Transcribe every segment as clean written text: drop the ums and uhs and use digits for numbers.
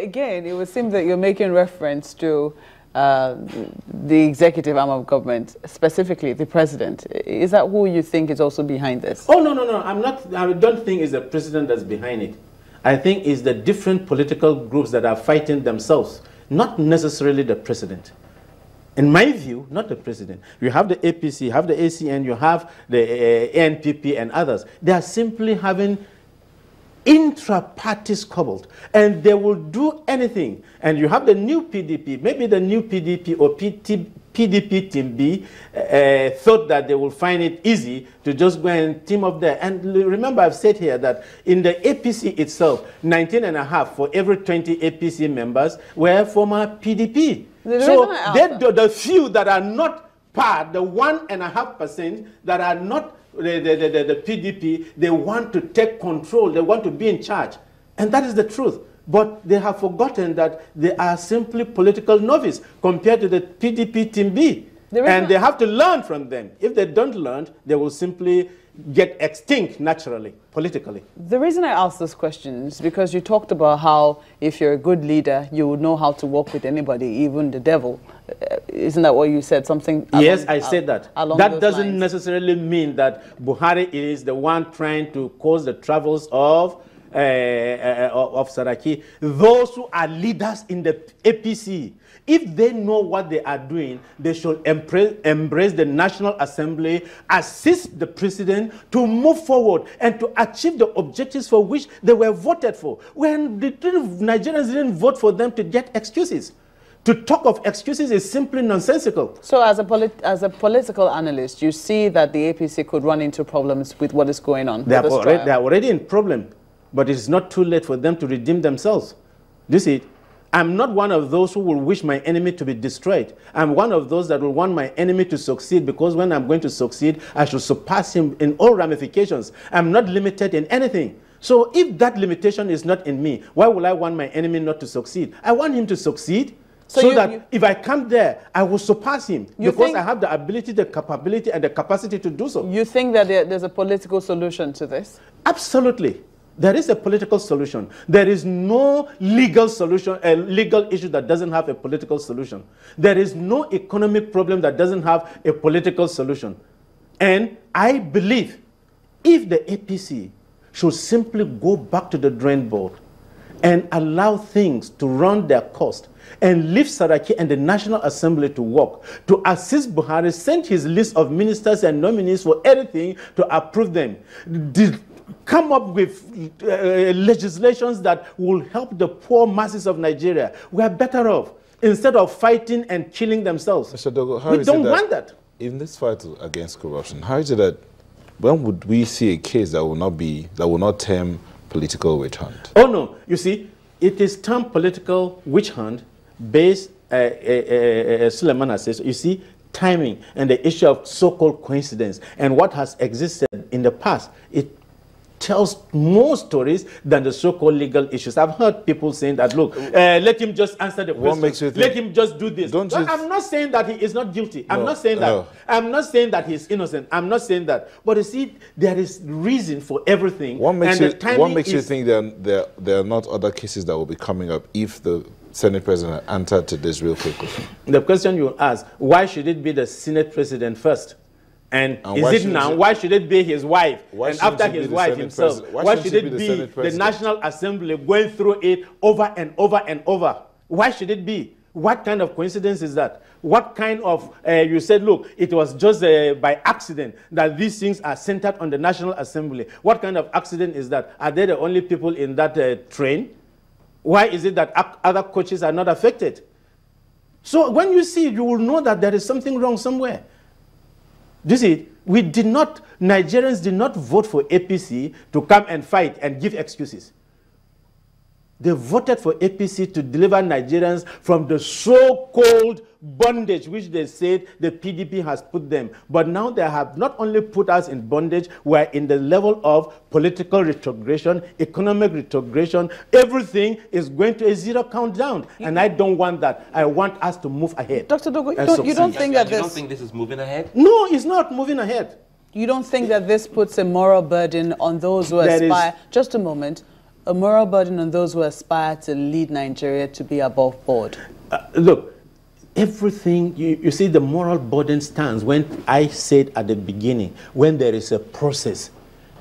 again, it would seem that you're making reference to the executive arm of government, specifically the president. Is that who you think is also behind this? Oh, no, no, no. I don't think it's the president that's behind it. I think it's the different political groups that are fighting themselves, not necessarily the president. In my view, not the president. You have the APC, you have the ACN, you have the ANPP and others. They are simply having intra-party squabbles, and they will do anything. And you have the new PDP, maybe the new PDP or PDP Team B thought that they will find it easy to just go and team up there. And remember, I've said here that in the APC itself, 19.5 for every 20 APC members were former PDP. So the few that are not part, the 1.5% that are not the PDP, they want to take control, they want to be in charge. And that is the truth. But they have forgotten that they are simply political novice compared to the PDP Team B. And they have to learn from them. If they don't learn, they will simply get extinct naturally, politically. The reason I ask this question is because you talked about how if you're a good leader, you would know how to work with anybody, even the devil. Isn't that what you said? Something along, yes, I said that. That doesn't necessarily mean that Buhari is the one trying to cause the troubles of Saraki. Those who are leaders in the APC, if they know what they are doing, they should embrace the National Assembly, assist the president to move forward and to achieve the objectives for which they were voted for. When the Nigerians didn't vote for them to get excuses. To talk of excuses is simply nonsensical. So as a political analyst, you see that the APC could run into problems with what is going on? They are already in problem, but it's not too late for them to redeem themselves. You see, I'm not one of those who will wish my enemy to be destroyed. I'm one of those that will want my enemy to succeed, because when I'm going to succeed, I should surpass him in all ramifications. I'm not limited in anything. So if that limitation is not in me, why would I want my enemy not to succeed? I want him to succeed. So that if I come there, I will surpass him, because I have the ability, the capability, and the capacity to do so. You think that there's a political solution to this? Absolutely. There is a political solution. There is no legal solution, a legal issue that doesn't have a political solution. There is no economic problem that doesn't have a political solution. And I believe if the APC should simply go back to the drawing board and allow things to run their course, and leave Saraki and the National Assembly to work, to assist Buhari, send his list of ministers and nominees for anything to approve them, come up with legislations that will help the poor masses of Nigeria. We are better off, instead of fighting and killing themselves. Mr. Dogo, we don't want that. In this fight against corruption, how is it that, when would we see a case that will not term political witch hunt? Oh no, you see, it is termed political witch hunt based, Suleiman says, you see, timing and the issue of so-called coincidence and what has existed in the past. It tells more stories than the so-called legal issues. I've heard people saying that, look, let him just answer the question. Let him just do this. I'm not saying that he is not guilty. I'm not saying that. No. I'm not saying that he's innocent. I'm not saying that. But you see, there is reason for everything. What makes you think there are not other cases that will be coming up if the Senate President answered to this real quickly? The question you ask, why should it be the Senate President first? And is it now? Why should it be his wife? And after his wife himself? Why should it be the National Assembly going through it over and over and over? Why should it be? What kind of coincidence is that? What kind of, you said, look, it was just by accident that these things are centered on the National Assembly. What kind of accident is that? Are they the only people in that train? Why is it that other coaches are not affected? So when you see it, you will know that there is something wrong somewhere. You see, Nigerians did not vote for APC to come and fight and give excuses. They voted for APC to deliver Nigerians from the so-called bondage which they said the PDP has put them. But now they have not only put us in bondage, we're in the level of political retrogression, economic retrogression. Everything is going to a zero countdown. And I don't want that. I want us to move ahead. Dr. Dogo, you don't think that you don't think this is moving ahead? No, it's not moving ahead. You don't think that this puts a moral burden on those who aspire? Just a moment. a moral burden on those who aspire to lead Nigeria to be above board? Look, everything, you see, the moral burden stands when I said at the beginning, when there is a process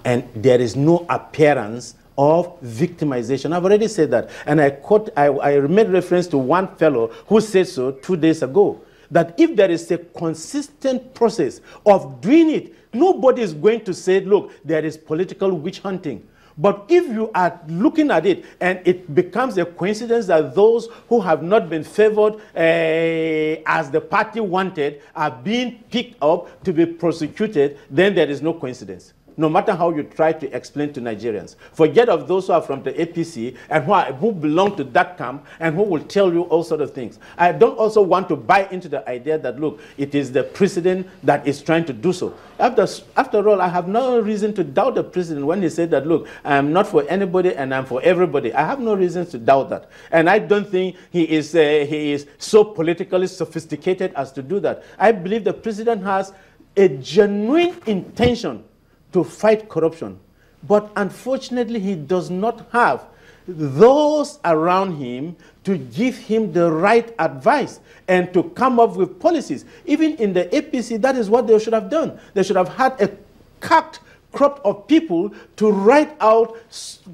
and there is no appearance of victimization. I've already said that. And I made reference to one fellow who said so 2 days ago, that if there is a consistent process of doing it, nobody is going to say, look, there is political witch hunting. But if you are looking at it and it becomes a coincidence that those who have not been favored as the party wanted are being picked up to be prosecuted, then there is no coincidence. No matter how you try to explain to Nigerians. Forget of those who are from the APC and who belong to that camp and who will tell you all sorts of things. I don't also want to buy into the idea that, look, it is the president that is trying to do so. After all, I have no reason to doubt the president when he said that, look, I am not for anybody and I'm for everybody. I have no reason to doubt that. And I don't think he is so politically sophisticated as to do that. I believe the president has a genuine intention to fight corruption. But unfortunately, he does not have those around him to give him the right advice and to come up with policies. Even in the APC, that is what they should have done. They should have had a capped crop of people to write out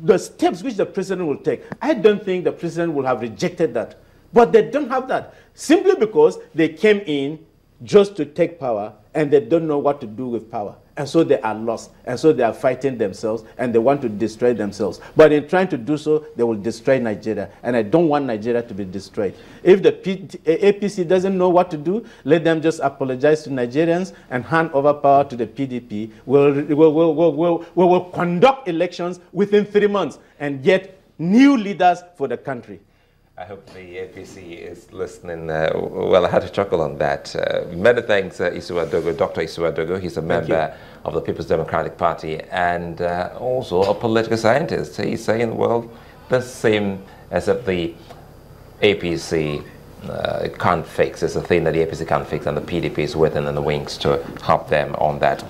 the steps which the president will take. I don't think the president will have rejected that. But they don't have that, simply because they came in just to take power and they don't know what to do with power. And so they are lost. And so they are fighting themselves and they want to destroy themselves. But in trying to do so, they will destroy Nigeria. And I don't want Nigeria to be destroyed. If the APC doesn't know what to do, let them just apologize to Nigerians and hand over power to the PDP. We will conduct elections within 3 months and get new leaders for the country. I hope the APC is listening. Well, I had to chuckle on that. Many thanks, Isuwa Dogo, Dr. Isuwa Dogo. He's a member of the People's Democratic Party and also a political scientist. He's saying, well, the same as if the APC can't fix. It's a thing that the APC can't fix, and the PDP is waiting in the wings to help them on that.